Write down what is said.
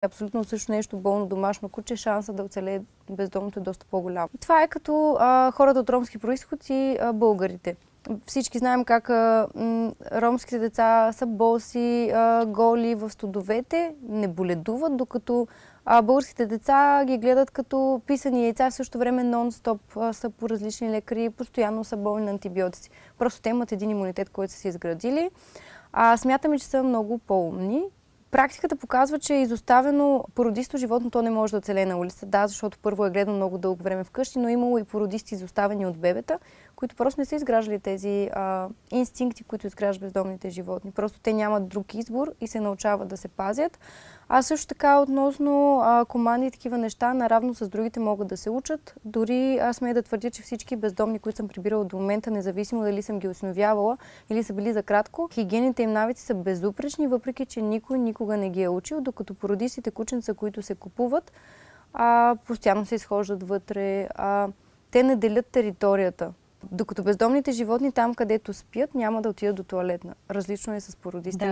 Абсолютно също нещо болно домашно куче, шанса да оцелее бездомното е доста по-голям. Това е като хората от ромски произход и българите. Всички знаем как ромските деца са боси, голи в студовете, не боледуват, докато българските деца ги гледат като писани яйца, в същото време нон-стоп са по различни лекари, постоянно са болни на антибиотици. Просто те имат един имунитет, който са си изградили. Смятаме, че са много по-умни. Практиката показва, че изоставено породисто животно то не може да оцелее на улица. Да, защото първо е гледано много дълго време вкъщи, но имало и породисти изоставени от бебета, които просто не са изграждали тези инстинкти, които изграждат бездомните животни. Просто те нямат друг избор и се научават да се пазят. Също така относно команди и такива неща, наравно с другите могат да се учат. Дори аз смея да твърдя, че всички бездомни, които съм прибирала до момента, независимо дали съм ги осиновявала или са били за кратко, хигиените им навици са безупречни, въпреки че никой никога не ги е учил, докато породистите кученца, които се купуват, постоянно се изхождат вътре, те не делят територията. Докато бездомните животни там, където спят, няма да отидат до тоалетна. Различно е с породистите.